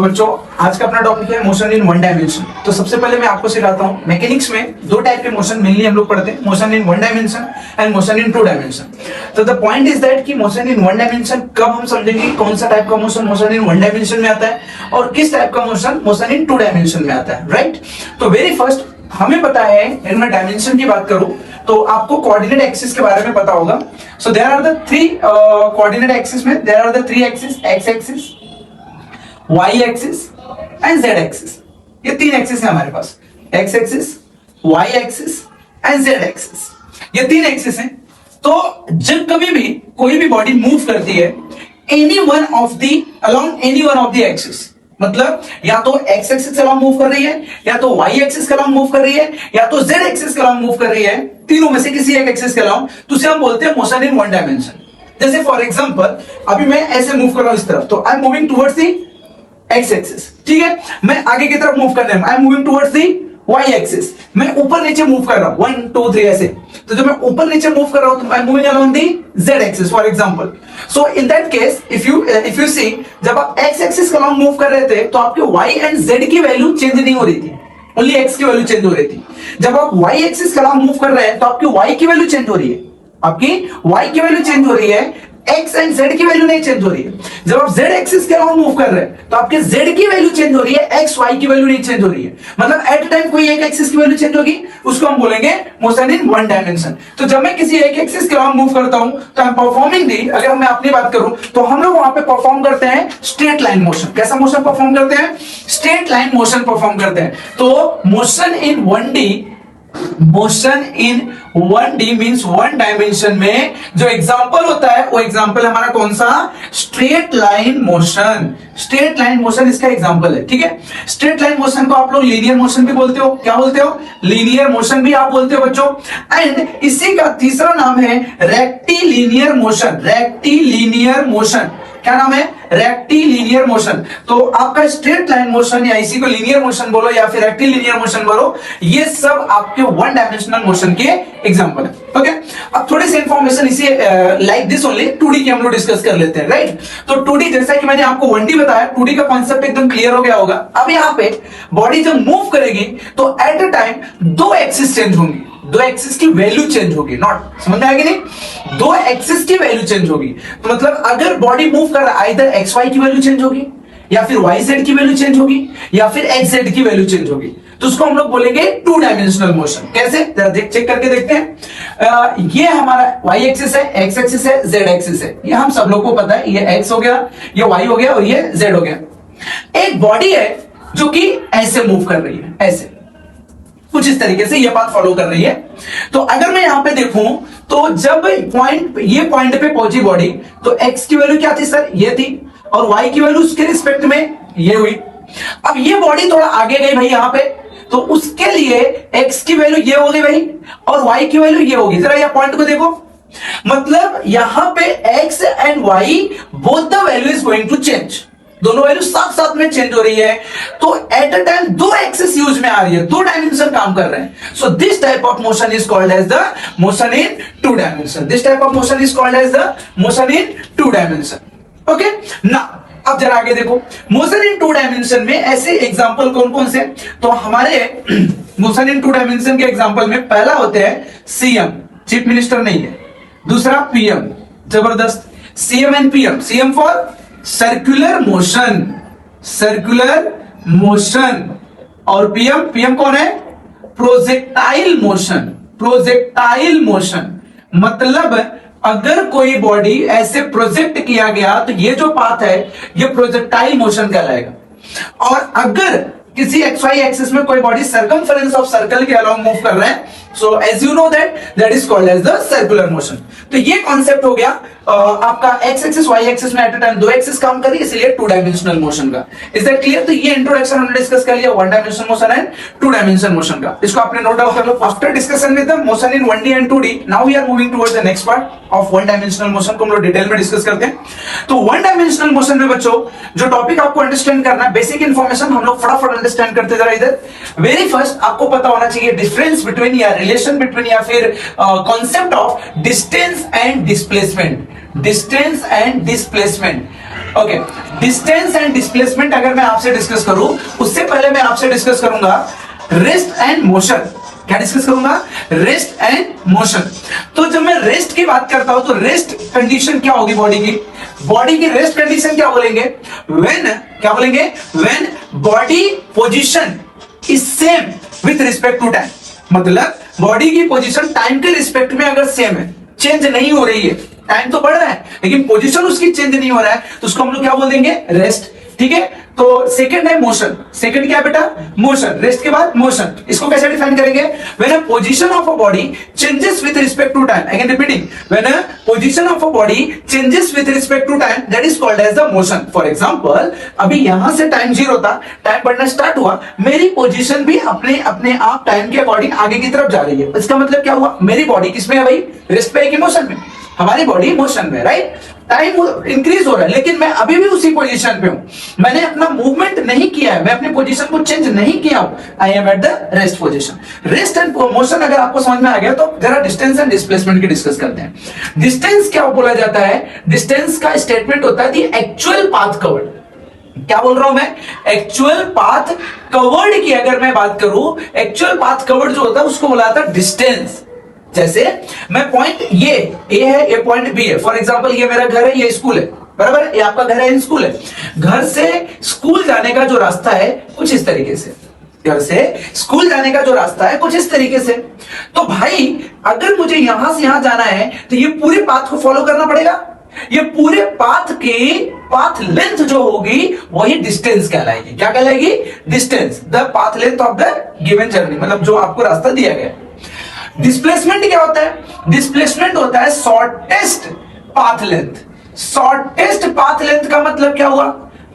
तो बच्चों आज का अपना टॉपिक है मोशन इन वन डायमेंशन। तो सबसे पहले मैं आपको सिखाता हूँ, मैकेनिक्स में दो टाइप के मोशन मेनली हम लोग पढ़ते हैं, motion in one dimension and motion in two dimension. तो द पॉइंट इज दैट कि मोशन इन वन डायमेंशन कब हम समझेंगे, कौन सा टाइप का मोशन इन वन डायमेंशन में आता है और किस टाइप का मोशन इन टू डायमेंशन में आता है, राइट। तो वेरी फर्स्ट हमें पता है, अगर मैं डायमेंशन की बात करूं तो आपको कोऑर्डिनेट एक्सिस के बारे में पता होगा। So there are the three coordinate axis में there are the three axis, x axis, Y axis and z axis. ये तीन एक्सिस है हमारे पास, x axis, Y axis and z axis. ये तीन एक्सिस हैं। तो जब कभी भी कोई भी बॉडी मूव करती है any one of the along any one of the axis, मतलब या तो एक्स एक्सिस के अलोंग मूव कर रही है, या तो वाई एक्सिस के अलोंग मूव कर रही है, या तो जेड एक्सिस के अलोंग मूव कर रही है, तीनों में से किसी एक एक्सिस के अलोंग, तो उसे हम बोलते हैं मोशन इन वन डायमेंशन। जैसे फॉर एग्जांपल अभी मैं ऐसे मूव कर रहा हूं इस तरफ, तो I am moving towards the x axis, ठीक है। मैं आगे की तरफ मूव कर रहा हूं, I am moving towards the Y axis. मैं ऊपर नीचे मूव कर रहा हूं, 1 2 3 ऐसे। तो जब मैं ऊपर नीचे मूव कर रहा हूं तो I am moving along the z axis for example. So in that case if you see, जब आप एक्स एक्सिस के अलोंग मूव कर रहे थे तो आपके वाई एंड जेड की वैल्यू चेंज नहीं हो रही थी, ओनली एक्स की वैल्यू चेंज हो रही थी। जब आप वाई एक्सिस के अलोंग मूव कर रहे हैं तो आपकी वाई की वैल्यू चेंज हो रही है, आपकी वाई की वैल्यू चेंज हो रही है, एक्स एंड जेड की वैल्यू नहीं चेंज हो रही है। जब आप जेड एक्सिस के अलावा मूव कर रहे हैं तो आपके जेड की वैल्यू चेंज हो रही है, एक्स वाई की वैल्यू नहीं चेंज हो रही है। मतलब एट टाइम कोई एक एक्सिस की वैल्यू चेंज होगी, उसको हम बोलेंगे मोशन इन वन डायमेंशन। तो जब मैं किसी एक एक्सिस के अलावा मूव करता हूं तो हम परफॉर्मिंग दी, अगर मैं अपनी बात करूं तो हम लोग वहां पे परफॉर्म करते हैं स्ट्रेट लाइन मोशन। कैसा मोशन परफॉर्म करते हैं? स्ट्रेट लाइन मोशन परफॉर्म करते हैं। तो motion in 1D, motion in 1D means one dimension में जो एग्जांपल होता है वो एग्जांपल हमारा कौन सा? Straight line motion. Straight line motion इसका एग्जांपल है, ठीक है। स्ट्रेट लाइन मोशन को आप लोग लीनियर मोशन भी बोलते हो। क्या बोलते हो? लीनियर मोशन भी आप बोलते हो बच्चों। एंड इसी का तीसरा नाम है रेक्टिलिनियर मोशन। रेक्टिलिनियर मोशन, क्या नाम है? Rectilinear motion. तो आपका स्ट्रेट लाइन मोशन या इसी को लीनियर मोशन बोलो या फिर रेक्टिलिनियर मोशन बोलो, ये सब आपके वन डायमेंशनल मोशन के एग्जांपल है, ओके। अब थोड़ी सी इंफॉर्मेशन इसी लाइक दिस ओनली 2D की हम लोग डिस्कस कर लेते हैं, राइट। तो 2D जैसा कि मैंने आपको 1D बताया, 2D का कॉन्सेप्ट एकदम क्लियर हो गया होगा। अब यहाँ पे बॉडी जब मूव करेगी तो एट अ टाइम दो एक्सिस चेंज होंगी, दो एक्सिस की वैल्यू चेंज होगी। नॉट समझ में आएगी? नहीं, दो एक्सिस की वैल्यू चेंज होगी। तो मतलब अगर बॉडी मूव कर रहा है, आइदर एक्स वाई की वैल्यू चेंज होगी, या फिर वाई जेड की वैल्यू चेंज होगी, या फिर एक्स जेड की वैल्यू चेंज होगी, तो उसको हम लोग बोलेंगे टू डायमेंशनल मोशन। कैसे? चेक करके देखते हैं। ये हमारा वाई एक्सिस है, एक्स एक्सिस है, जेड एक्सिस है, ये हम सब लोग को पता है। ये एक्स हो गया, ये वाई हो गया और ये जेड हो गया। एक बॉडी है जो कि ऐसे मूव कर रही है, ऐसे कुछ इस तरीके से ये बात फॉलो कर रही है। तो अगर मैं यहां पे देखूं तो जब ये पॉइंट पे पहुंची बॉडी, तो एक्स की वैल्यू क्या थी सर? ये थी, और वाई की वैल्यू उसके रिस्पेक्ट में ये हुई। अब ये बॉडी थोड़ा आगे गई भाई यहां पे, तो उसके लिए एक्स की वैल्यू ये हो गई भाई, और वाई की वैल्यू ये होगी। जरा यह पॉइंट को देखो, मतलब यहां पे X and Y both the value is going to change, दोनों वैल्यू साथ साथ में चेंज हो रही है। तो एट अ टाइम दो एक्सिस यूज में आ रही है, दो डायमेंशन काम कर रहे हैं। So this type of motion is called as the motion in two dimension. This type of motion is called as the motion in two dimension, okay ना। अब जरा आगे देखो, मोशन इन टू डायमेंशन में ऐसे एग्जांपल कौन कौन से? तो हमारे मोशन इन टू डायमेंशन के एग्जांपल में पहला होते हैं सीएम, चीफ मिनिस्टर नहीं है। दूसरा पीएम, जबरदस्त, CM and PM. CM for circular motion, circular motion. और पीएम, पीएम कौन है? Projectile motion, projectile motion. मतलब अगर कोई बॉडी ऐसे प्रोजेक्ट किया गया तो ये जो पाथ है ये प्रोजेक्टाइल मोशन कहलाएगा। और अगर किसी एक्स वाई एक्सिस में कोई बॉडी सर्कमफरेंस ऑफ सर्कल के अलोंग मूव कर रहे हैं, so as you know that is called as the circular motion. तो ये कॉन्सेप्ट हो गया आपका एक्स एक्सिस वाई एक्सिस में एट अ टाइम दो एक्सिस काम कर रही है, इसलिए टू डायमेंशनल मोशन का। Is that clear? तो ये इंट्रोडक्शन हमने डिस्कस कर लिया one dimensional motion and two dimensional motion का। इसको आपने नोट डाउन कर लो। After discussion with the motion in 1D and 2D, now we are moving towards the next part of one dimensional motion को हम लोग डिटेल में discuss करते हैं। तो वन डायमेंशनल मोशन में बच्चों जो टॉपिक आपको अंडरस्टैंड करना है, बेसिक इन्फॉर्मेशन हम लोग फटाफट अंडरस्टैंड करते जरा इधर। वेरी फर्स्ट आपको पता होना चाहिए डिफरेंस बिटवीन या रिलेशन बिटवीन या फिर concept of distance and displacement. Distance and displacement okay, distance and displacement अगर मैं आपसे डिस्कस करूं, उससे पहले मैं आपसे डिस्कस करूंगा रेस्ट एंड मोशन। क्या डिस्कस करूंगा? Rest and motion. तो जब मैं रेस्ट की बात करता हूं तो रेस्ट कंडीशन क्या होगी बॉडी की? बॉडी की रेस्ट कंडीशन क्या बोलेंगे? क्या बोलेंगे? When body position is same with respect to time. मतलब बॉडी की पोजीशन टाइम के रिस्पेक्ट में अगर सेम है, चेंज नहीं हो रही है, टाइम तो बढ़ रहा है लेकिन पोजीशन उसकी चेंज नहीं हो रहा है, तो उसको हम लोग क्या बोल देंगे? रेस्ट। ठीक है, तो सेकंड है मोशन। सेकंड क्या है बेटा? मोशन। रेस्ट के बाद मोशन। इसको कैसे डिफाइन करेंगे? When a position of a body changes with respect to time. Again repeating, when a position of a body changes with respect to time, that is called as the motion. For example, अभी यहां से time 0 था, time बढ़ना start हुआ, मेरी position भी अपने आप टाइम के अकॉर्डिंग आगे की तरफ जा रही है। इसका मतलब क्या हुआ? मेरी बॉडी किसमें है भाई? रेस्ट पे है कि मोशन में? हमारी बॉडी मोशन में, राइट? टाइम इंक्रीज हो रहा है लेकिन मैं अभी भी उसी पोजीशन पे हूं, मैंने अपना मूवमेंट नहीं किया है, मैं अपनी पोजीशन को चेंज नहीं किया हूं, I M at the rest position. Rest and motion अगर आपको समझ में आ गया तो जरा डिस्टेंस एंड डिस्प्लेसमेंट की डिस्कस करते हैं। डिस्टेंस क्या बोला जाता है? डिस्टेंस का स्टेटमेंट होता है द एक्चुअल पाथ कवर्ड। क्या बोल रहा हूं मैं? एक्चुअल पाथ कवर्ड की अगर मैं बात करूं, एक्चुअल पाथ कवर्ड जो होता है उसको बोला जाता है डिस्टेंस। जैसे मैं पॉइंट ये ए है, ये पॉइंट बी है। फॉर एग्जांपल, ये मेरा घर है, ये स्कूल है, बराबर है? ये आपका घर है, स्कूल है। घर से स्कूल जाने का जो रास्ता है कुछ इस तरीके से, घर से स्कूल जाने का जो रास्ता है कुछ इस तरीके से। तो भाई अगर मुझे यहां से यहां जाना है तो ये पूरे पाथ को फॉलो करना पड़ेगा। ये पूरे पाथ की पाथ लेंथ जो होगी वही डिस्टेंस कहलाएगी। क्या कहलाएगी? Distance, the path length of the given journey, मतलब जो आपको रास्ता दिया गया। डिस्प्लेसमेंट क्या होता है? डिस्प्लेसमेंट होता है shortest path length. Shortest path length का मतलब क्या हुआ?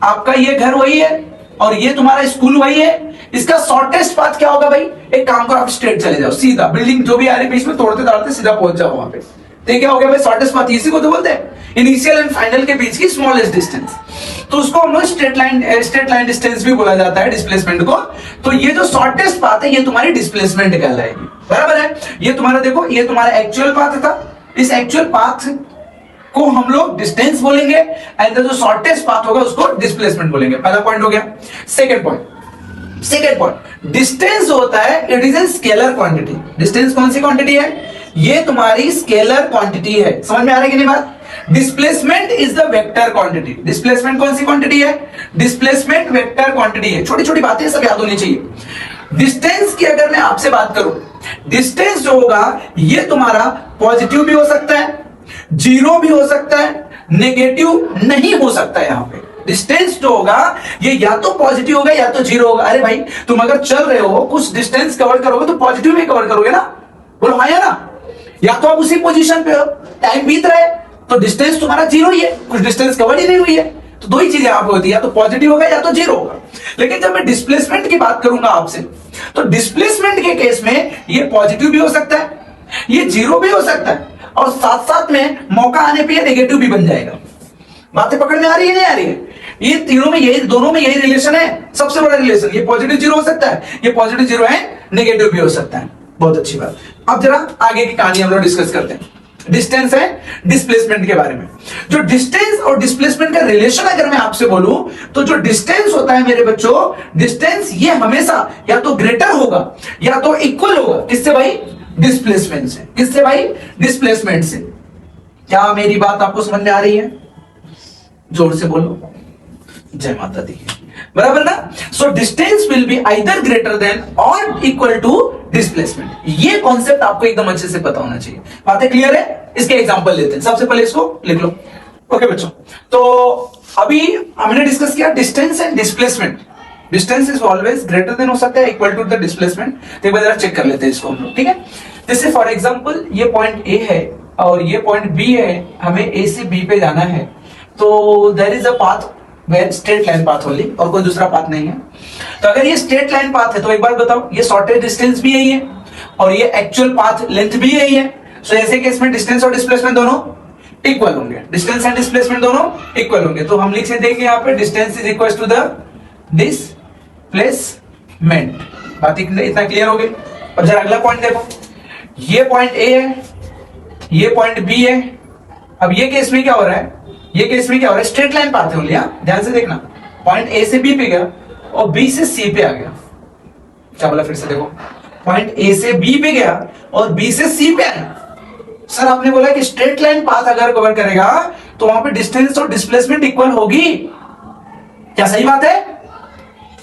आपका ये घर वही है और ये तुम्हारा स्कूल वही है, इसका शॉर्टेस्ट पाथ क्या होगा भाई? एक काम करो, आप स्ट्रेट चले जाओ, सीधा बिल्डिंग जो भी आ रही बीच में तोड़ते तोड़ते सीधा पहुंच जाओ वहां पे। तो क्या हो गया भाई? Shortest path. इसी को तो बोलते हैं इनिशियल एंड फाइनल के बीच की स्मॉलेस्ट डिस्टेंस। तो उसको हम लोग स्ट्रेट लाइन डिस्टेंस भी बोला जाता है डिस्प्लेसमेंट को। तो ये जो शॉर्टेस्ट पाथ है ये तुम्हारी डिस्प्लेसमेंट कहलाएगी, बराबर है? ये तुम्हारा देखो, ये तुम्हारा एक्चुअल पाथ था, इस एक्चुअल पाथ को हम लोग डिस्टेंस बोलेंगे एंड जो शॉर्टेस्ट पाथ होगा उसको डिस्प्लेसमेंट बोलेंगे। पहला पॉइंट हो गया। सेकंड पॉइंट, डिस्टेंस होता है, it is a scalar quantity. Distance कौन सी क्वांटिटी है? ये तुम्हारी स्केलर क्वांटिटी है। समझ में आ रहा है कि नहीं बात? Displacement is the vector quantity. Displacement कौन सी क्वांटिटी है? डिस्प्लेसमेंट वेक्टर क्वांटिटी है। छोटी छोटी बातें सब याद होनी चाहिए। डिस्टेंस की अगर मैं आपसे बात करूं, डिस्टेंस जो होगा ये तुम्हारा पॉजिटिव भी हो सकता है, जीरो भी हो सकता है, नेगेटिव नहीं हो सकता है। यहां पे डिस्टेंस जो होगा ये या तो पॉजिटिव होगा या तो जीरो होगा। अरे भाई तुम अगर चल रहे हो, कुछ डिस्टेंस कवर करोगे तो पॉजिटिव में कवर करोगे ना, बोलो हाँ या ना? या तो आप उसी पोजीशन पे हो, टाइम बीत रहा है तो डिस्टेंस तुम्हारा जीरो ही है, कुछ डिस्टेंस कवर ही नहीं हुई है। तो दो ही चीजें आप होती है, या तो पॉजिटिव होगा या तो जीरो होगा। लेकिन जब मैं डिस्प्लेसमेंट की बात करूंगा आपसे, तो डिस्प्लेसमेंट के केस में ये पॉजिटिव भी हो सकता है, ये जीरो भी हो सकता है, और साथ साथ में मौका आने पर ये नेगेटिव भी बन जाएगा। बातें पकड़ में आ रही है नहीं आ रही है? ये तीनों में यही, दोनों में यही रिलेशन है, सबसे बड़ा रिलेशन। ये पॉजिटिव जीरो हो सकता है, ये पॉजिटिव जीरो है, नेगेटिव भी हो सकता है। बहुत अच्छी बात। अब जरा आगे की कहानी हम लोग डिस्कस करते हैं, डिस्टेंस है डिस्प्लेसमेंट के बारे में। जो डिस्टेंस और डिस्प्लेसमेंट का रिलेशन अगर मैं आपसे बोलूं, तो जो डिस्टेंस होता है मेरे बच्चों, डिस्टेंस ये हमेशा या तो ग्रेटर होगा या तो इक्वल होगा। किससे भाई? डिस्प्लेसमेंट से। किससे भाई? डिस्प्लेसमेंट से। क्या मेरी बात आपको समझ में आ रही है? जोर से बोलो, जय माता दी, बराबर ना? So distance will be either greater than और इक्वल टू डिस्प्लेसमेंट। ये कॉन्सेप्ट आपको एकदम अच्छे से पता होना चाहिए। बातें क्लियर है? इसके एग्जांपल लेते हैं। सबसे पहले इसको लिख लो। ओके बच्चों, तो अभी हमने डिस्कस किया distance and displacement. Distance is always greater than हो सकता है इक्वल टू द डिस्प्लेसमेंट। तो एक बार जरा चेक कर लेते हैं इसको हम लोग, ठीक है? जैसे फॉर एग्जांपल ये पॉइंट ए है और ये पॉइंट बी है, हमें ए से बी पे जाना है। तो there is a path where straight line path only, और कोई दूसरा पाथ नहीं है। तो अगर ये स्ट्रेट लाइन पाथ है तो एक बार बताओ, ये शॉर्टेस्ट डिस्टेंस भी यही है और ये एक्चुअल पाथ लेंथ भी यही है। सो ऐसे केस में डिस्टेंस और डिस्प्लेसमेंट दोनों इक्वल होंगे, डिस्टेंस एंड डिस्प्लेसमेंट दोनों इक्वल होंगे। तो हम लिख देंगे यहाँ पे distance is equal to the displacement. बात इतना क्लियर हो गई? और जरा अगला पॉइंट देखो, ये पॉइंट ए है, ये पॉइंट बी है। अब ये केस में क्या हो रहा है? ये केस में क्या हो रहा है, स्ट्रेट लाइन पाथ है ओनली, ध्यान से देखना, पॉइंट ए से बी पे गया और बी से सी पे आ गया। क्या बोला, फिर से देखो, पॉइंट ए से बी पे गया और बी से सी पे आया। सर आपने बोला कि स्ट्रेट लाइन पाथ अगर कवर करेगा तो वहां पे डिस्टेंस और डिस्प्लेसमेंट इक्वल होगी, क्या सही बात है?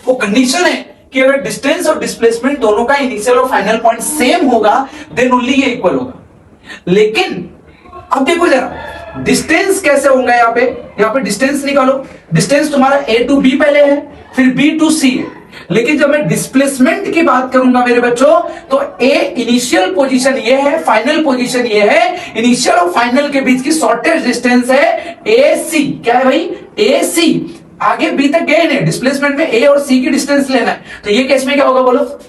वो कंडीशन है कि अगर डिस्टेंस और डिस्प्लेसमेंट दोनों का इनिशियल और फाइनल पॉइंट सेम होगा देन ओनली ये इक्वल होगा। लेकिन अब देखो जरा डिस्टेंस कैसे होगा, यहां पे डिस्टेंस निकालो। डिस्टेंस तुम्हारा ए टू बी पहले है, फिर बी टू सी है। लेकिन जब मैं डिस्प्लेसमेंट की बात करूंगा मेरे बच्चों, तो ए इनिशियल पोजीशन ये है, फाइनल पोजीशन ये है, इनिशियल और फाइनल के बीच की शॉर्टेस्ट डिस्टेंस है ए सी। क्या है भाई, ए सी। आगे बी तक गए नहीं, डिस्प्लेसमेंट में ए और सी की डिस्टेंस लेना है। तो ये केस में क्या होगा बोलो,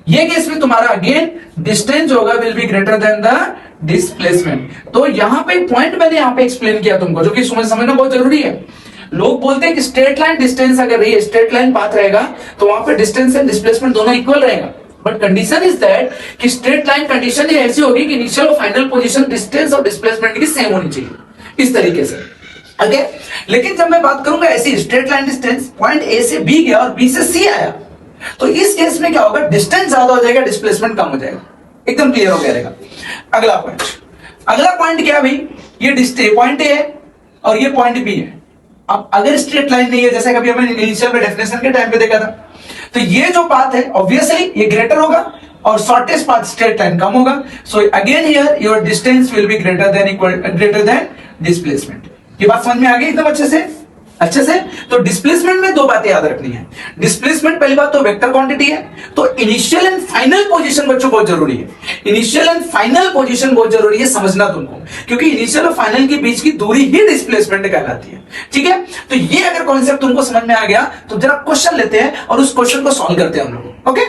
ये केस में तुम्हारा अगेन डिस्टेंस होगा will be greater than the displacement. तो यहां पे पॉइंट मैंने यहां पे एक्सप्लेन किया तुमको, जो कि समझना बहुत जरूरी है। लोग बोलते हैं कि स्ट्रेट लाइन डिस्टेंस अगर रही है, स्ट्रेट लाइन पाथ रहेगा तो वहां पे डिस्टेंस एंड डिस्प्लेसमेंट दोनों इक्वल रहेगा। बट कंडीशन इज दैट कि स्ट्रेट लाइन कंडीशन ये ऐसी होगी कि इनिशियल और फाइनल पोजीशन डिस्टेंस और डिस्प्लेसमेंट की सेम होनी चाहिए, इस तरीके से। ओके, लेकिन जब मैं बात करूंगा ऐसी straight line distance, point A से बी गया और बी से सी आया, तो इस केस में क्या होगा, डिस्टेंस ज्यादा हो जाएगा, डिस्प्लेसमेंट कम हो जाएगा। एकदम क्लियर हो गया रहेगा। अगला पॉइंट क्या है भाई, ये पॉइंट ए है और ये पॉइंट बी है। अब अगर स्ट्रेट लाइन नहीं है, जैसे कभी हमने इनिशियल में डेफिनेशन के टाइम पे देखा था, तो ये जो पाथ है ऑब्वियसली ये ग्रेटर होगा और शॉर्टेस्ट पाथ स्ट्रेट लाइन कम होगा। So again here your distance will be greater than displacement. ये बात समझ में आ गई एकदम अच्छे से। तो डिस्प्लेसमेंट में दो बातें याद रखनी है। डिस्प्लेसमेंट पहली बात तो वेक्टर क्वांटिटी है, तो इनिशियल एंड फाइनल पोजीशन बच्चों बहुत जरूरी है। इनिशियल एंड फाइनल पोजीशन बहुत जरूरी है समझना तुमको, क्योंकि इनिशियल और फाइनल के बीच की दूरी ही डिस्प्लेसमेंट कहलाती है। ठीक है, तो ये अगर कॉन्सेप्ट तुमको समझ में आ गया तो जरा क्वेश्चन लेते हैं और उस क्वेश्चन को सॉल्व करते हैं हम लोग। ओके।